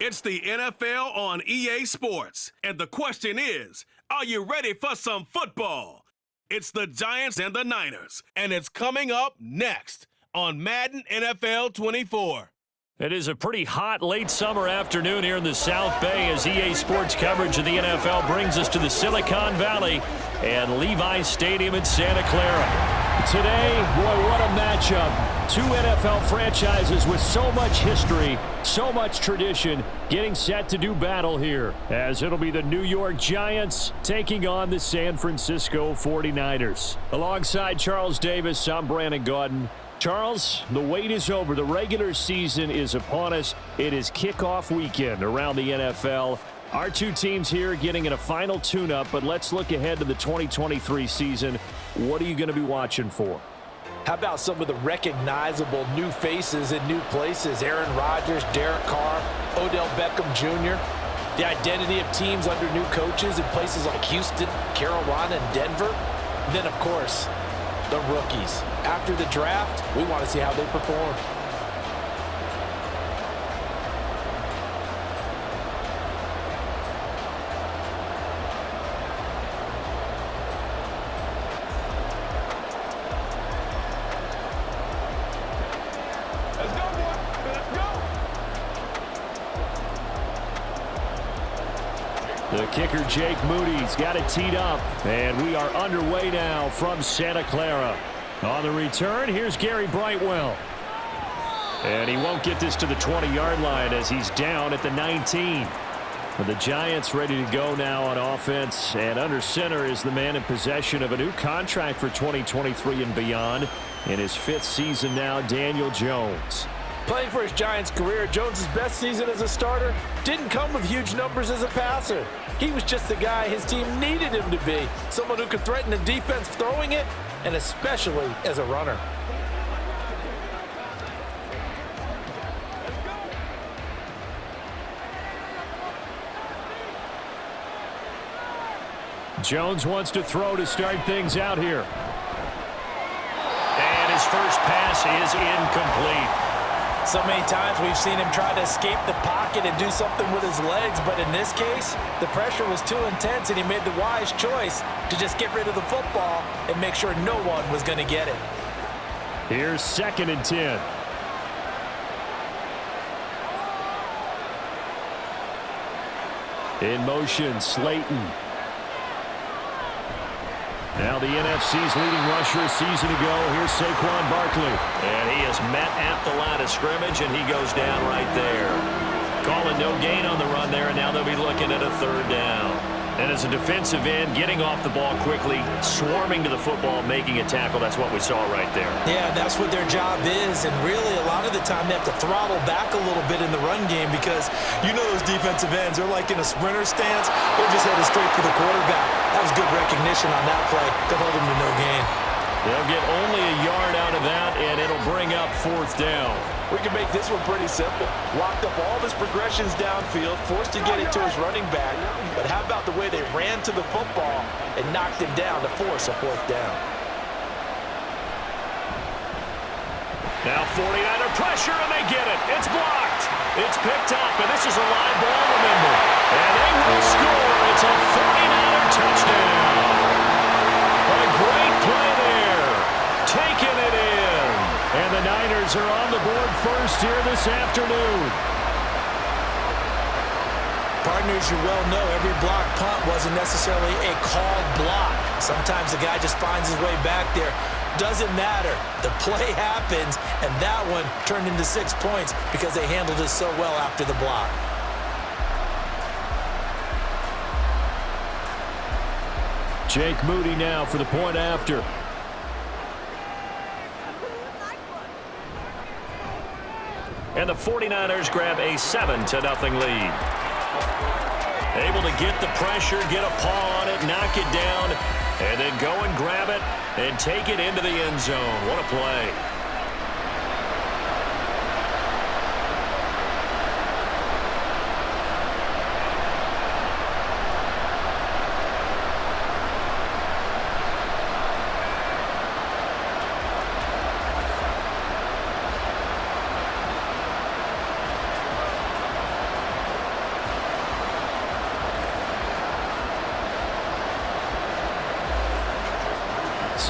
It's the NFL on EA Sports. And the question is, are you ready for some football? It's the Giants and the Niners. And it's coming up next on Madden NFL 24. It is a pretty hot late summer afternoon here in the South Bay as EA Sports coverage of the NFL brings us to the Silicon Valley and Levi Stadium in Santa Clara. Today, boy, what a matchup. Two NFL franchises with so much history, so much tradition, getting set to do battle here, as it'll be the New York Giants taking on the San Francisco 49ers. Alongside Charles Davis, I'm Brandon Gaudin. Charles, the wait is over. The regular season is upon us. It is kickoff weekend around the NFL. Our two teams here getting in a final tune-up, but let's look ahead to the 2023 season. What are you going to be watching for? How about some of the recognizable new faces in new places? Aaron Rodgers, Derek Carr, Odell Beckham Jr., the identity of teams under new coaches in places like Houston, Carolina, and Denver. And then, of course, the rookies. After the draft, we want to see how they perform. The kicker, Jake Moody's got it teed up, and we are underway now from Santa Clara. On the return, here's Gary Brightwell. And he won't get this to the 20-yard line as he's down at the 19. But the Giants ready to go now on offense, and under center is the man in possession of a new contract for 2023 and beyond. In his fifth season now, Daniel Jones. Playing for his Giants career, Jones' best season as a starter didn't come with huge numbers as a passer. He was just the guy his team needed him to be, someone who could threaten the defense throwing it, and especially as a runner. Jones wants to throw to start things out here. And his first pass is incomplete. So many times we've seen him try to escape the pocket and do something with his legs, but in this case, the pressure was too intense and he made the wise choice to just get rid of the football and make sure no one was going to get it. Here's 2nd and 10. In motion, Slayton. Now the NFC's leading rusher a season ago. Here's Saquon Barkley. And he is met at the line of scrimmage, and he goes down right there. Calling no gain on the run there, and now they'll be looking at a 3rd down. And as a defensive end, getting off the ball quickly, swarming to the football, making a tackle. That's what we saw right there. Yeah, that's what their job is. And really, a lot of the time, they have to throttle back a little bit in the run game because you know those defensive ends, they're like in a sprinter stance. They're just headed straight for the quarterback. That was good recognition on that play to hold him to no gain. They'll get only a yard out of that, and it'll bring up 4th down. We can make this one pretty simple. Locked up all of his progressions downfield, forced to get it to his running back. But how about the way they ran to the football and knocked him down to force a 4th down? Now 49er pressure, and they get it. It's blocked. It's picked up, and this is a live ball, remember. And they will score. It's a 49er touchdown. A great play there. Taking it in. And the Niners are on the board first here this afternoon. Partners, you well know every block punt wasn't necessarily a called block. Sometimes the guy just finds his way back there. Doesn't matter. The play happens, and that one turned into 6 points because they handled it so well after the block. Jake Moody now for the point after. And the 49ers grab a 7-0 lead. Able to get the pressure, get a paw on it, knock it down, and then go and grab it and take it into the end zone. What a play.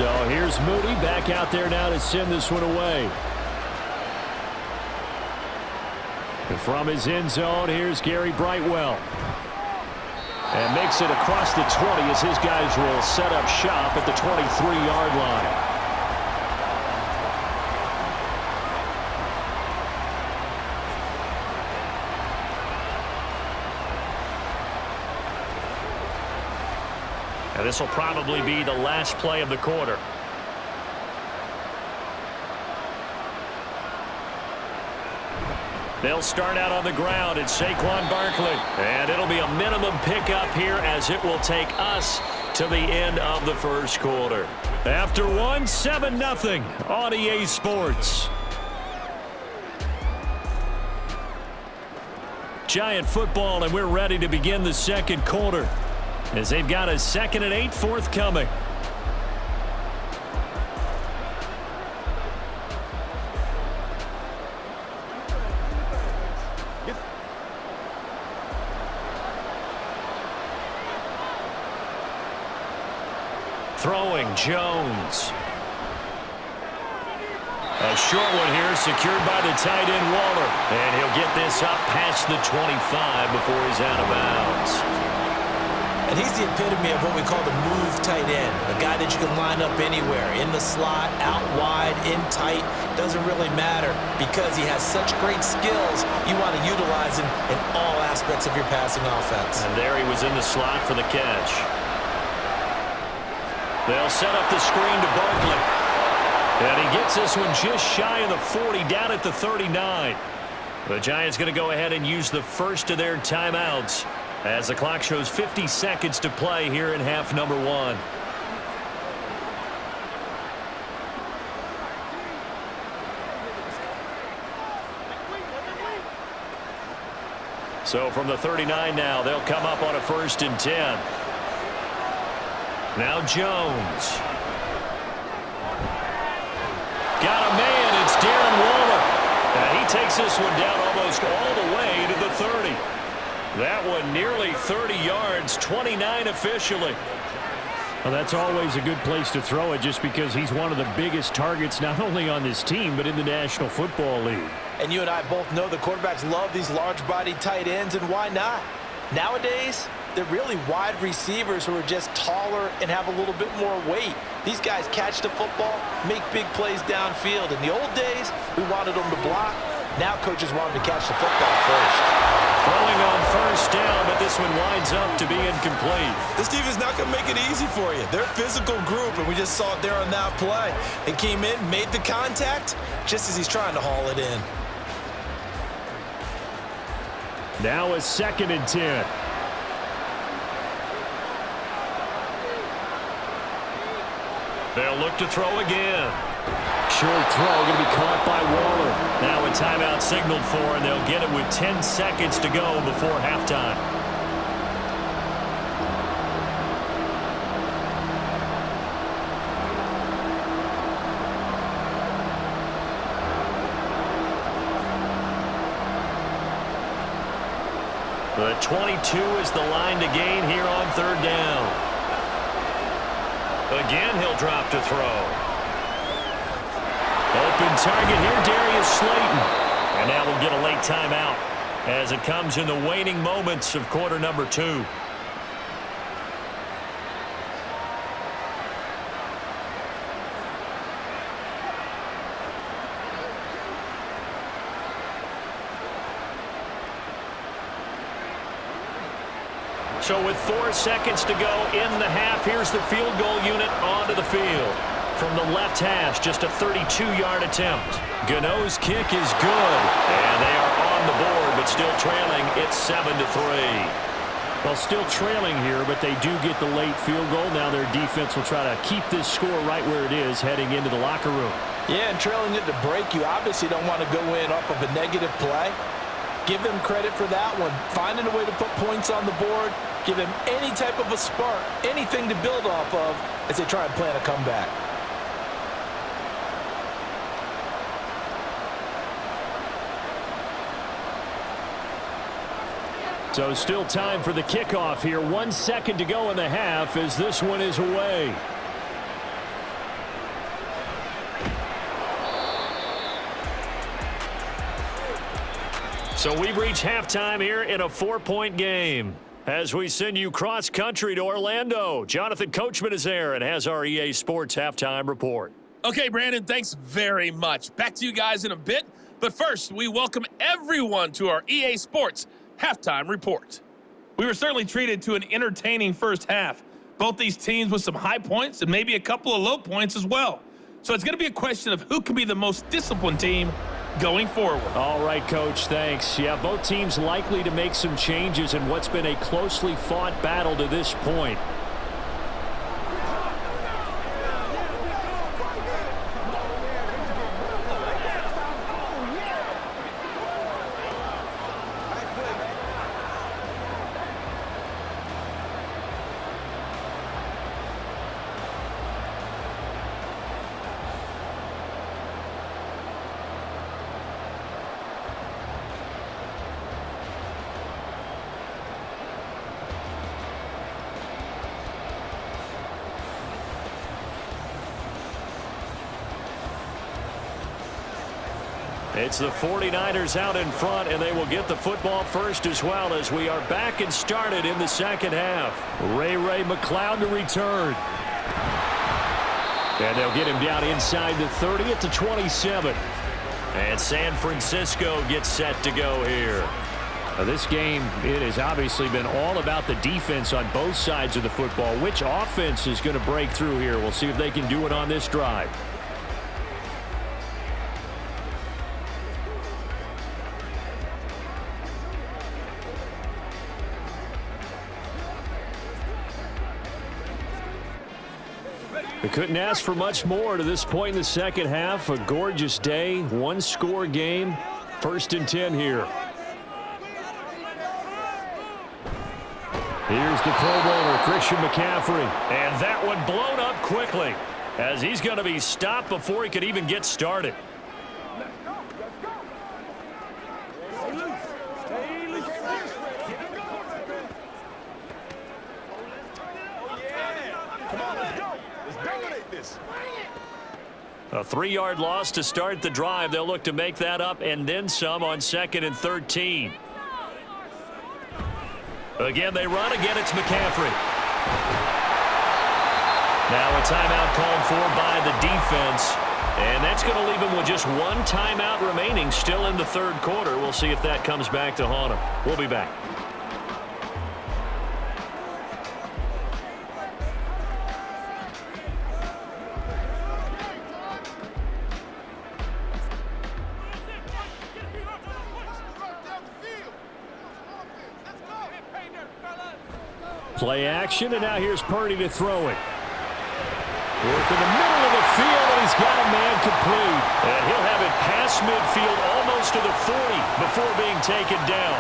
So here's Moody back out there now to send this one away. And from his end zone, here's Gary Brightwell. And makes it across the 20 as his guys will set up shop at the 23-yard line. And this will probably be the last play of the quarter. They'll start out on the ground. It's Saquon Barkley. And it'll be a minimum pickup here as it will take us to the end of the first quarter. After one, 7-0 on EA Sports. Giant football, and we're ready to begin the second quarter as they've got a 2nd and 8 forthcoming. Throwing, Jones. A short one here, secured by the tight end, Waller. And he'll get this up past the 25 before he's out of bounds. And he's the epitome of what we call the move tight end. A guy that you can line up anywhere. In the slot, out wide, in tight. Doesn't really matter because he has such great skills. You want to utilize him in all aspects of your passing offense. And there he was in the slot for the catch. They'll set up the screen to Barkley. And he gets this one just shy of the 40, down at the 39. The Giants going to go ahead and use the first of their timeouts as the clock shows 50 seconds to play here in half number 1. So from the 39 now, they'll come up on a 1st and 10. Now Jones. Got a man. It's Darren Waller. And he takes this one down almost all the way to the 30. That one nearly 30 yards, 29 officially. Well, that's always a good place to throw it just because he's one of the biggest targets not only on this team but in the National Football League. And you and I both know the quarterbacks love these large-bodied tight ends, and why not? Nowadays, they're really wide receivers who are just taller and have a little bit more weight. These guys catch the football, make big plays downfield. In the old days, we wanted them to block. Now coaches want them to catch the football first. Throwing on 1st down, but this one winds up to be incomplete. This team is not going to make it easy for you. They're a physical group, and we just saw it there on that play. They came in, made the contact, just as he's trying to haul it in. Now a 2nd and 10. They'll look to throw again. Short throw going to be caught by Waller. Now a timeout signaled for, and they'll get it with 10 seconds to go before halftime. The 22 is the line to gain here on 3rd down. Again, he'll drop to throw. Open target here, Darius Slayton. And now we'll get a late timeout as it comes in the waning moments of quarter number 2. So with 4 seconds to go in the half, here's the field goal unit onto the field. From the left hash, just a 32-yard attempt. Gano's kick is good. And they are on the board, but still trailing. It's 7-3. Well, still trailing here, but they do get the late field goal. Now their defense will try to keep this score right where it is heading into the locker room. Yeah, and trailing it to break, you obviously don't want to go in off of a negative play. Give them credit for that one. Finding a way to put points on the board. Give them any type of a spark, anything to build off of as they try and plan a comeback. So still time for the kickoff here. 1 second to go in the half as this one is away. So we've reached halftime here in a 4-point game. As we send you cross-country to Orlando, Jonathan Coachman is there and has our EA Sports halftime report. Okay, Brandon, thanks very much. Back to you guys in a bit. But first, we welcome everyone to our EA Sports halftime report. We were certainly treated to an entertaining first half. Both these teams with some high points and maybe a couple of low points as well. So it's going to be a question of who can be the most disciplined team going forward. All right, Coach, thanks. Yeah, both teams likely to make some changes in what's been a closely fought battle to this point. It's the 49ers out in front, and they will get the football first as well as we are back and started in the second half. Ray McCloud to return. And they'll get him down inside the 30 at the 27. And San Francisco gets set to go here. Now this game, it has obviously been all about the defense on both sides of the football. Which offense is going to break through here? We'll see if they can do it on this drive. They couldn't ask for much more to this point in the second half. A gorgeous day, one-score game. 1st and 10 here. Here's the Pro Bowler, Christian McCaffrey. And that one blown up quickly as he's going to be stopped before he could even get started. A 3-yard loss to start the drive. They'll look to make that up and then some on 2nd and 13. Again, they run. Again, it's McCaffrey. Now a timeout called for by the defense. And that's going to leave him with just one timeout remaining still in the 3rd quarter. We'll see if that comes back to haunt him. We'll be back. Play action, and now here's Purdy to throw it. Work in the middle of the field, and he's got a man complete. And he'll have it past midfield, almost to the 40, before being taken down.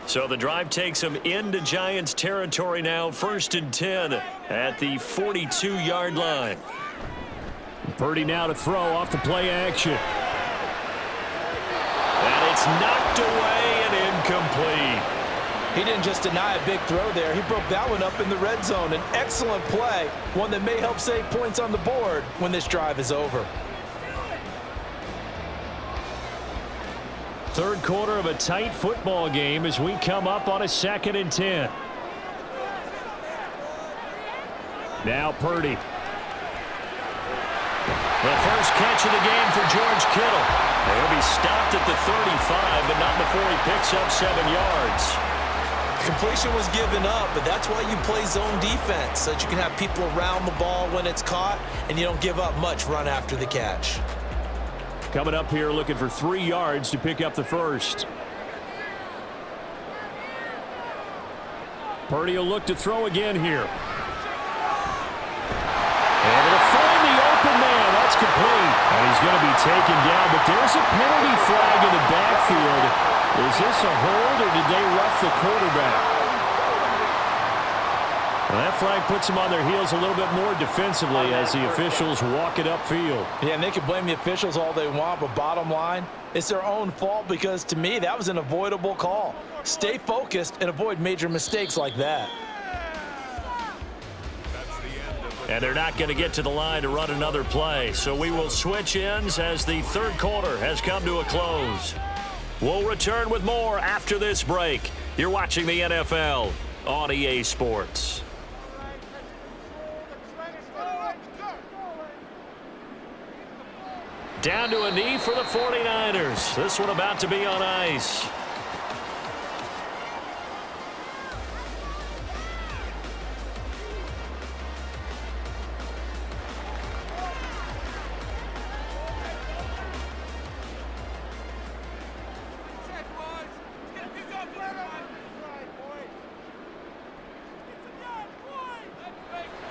So the drive takes them into Giants territory now. 1st and 10 at the 42-yard line. Purdy now to throw off the play action. And it's knocked away and incomplete. He didn't just deny a big throw there. He broke that one up in the red zone. An excellent play, one that may help save points on the board when this drive is over. 3rd quarter of a tight football game as we come up on a 2nd and 10. Now Purdy. The first catch of the game for George Kittle. He'll be stopped at the 35, but not before he picks up 7 yards. Completion was given up, but that's why you play zone defense, so that you can have people around the ball when it's caught, and you don't give up much run after the catch. Coming up here looking for 3 yards to pick up the first. Purdy will look to throw again here. And it'll find the open man. That's complete. And he's going to be taken down, but there's a penalty flag in the backfield. Is this a hold or did they rough the quarterback? Well, that flag puts them on their heels a little bit more defensively as the officials walk it upfield. Yeah, and they can blame the officials all they want, but bottom line, it's their own fault because, to me, that was an avoidable call. Stay focused and avoid major mistakes like that. And they're not going to get to the line to run another play, so we will switch ends as the third quarter has come to a close. We'll return with more after this break. You're watching the NFL on EA Sports. Down to a knee for the 49ers. This one about to be on ice.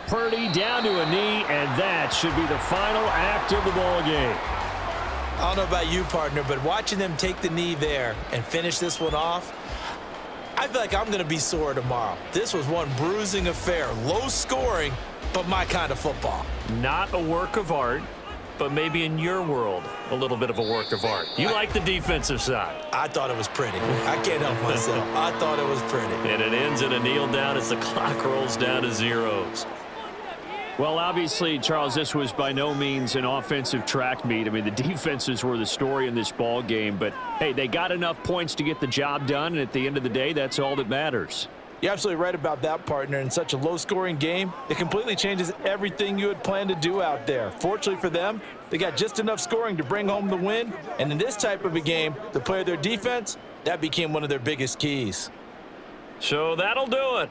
Purdy down to a knee, and that should be the final act of the ball game. I don't know about you, partner, but watching them take the knee there and finish this one off, I feel like I'm going to be sore tomorrow. This was one bruising affair. Low scoring, but my kind of football. Not a work of art, but maybe in your world, a little bit of a work of art. You like the defensive side. I thought it was pretty. I can't help myself. I thought it was pretty. And it ends in a kneel down as the clock rolls down to zeros. Well, obviously, Charles, this was by no means an offensive track meet. I mean, the defenses were the story in this ball game. But, hey, they got enough points to get the job done, and at the end of the day, that's all that matters. You're absolutely right about that, partner. In such a low-scoring game, it completely changes everything you had planned to do out there. Fortunately for them, they got just enough scoring to bring home the win. And in this type of a game, to play their defense, that became one of their biggest keys. So that'll do it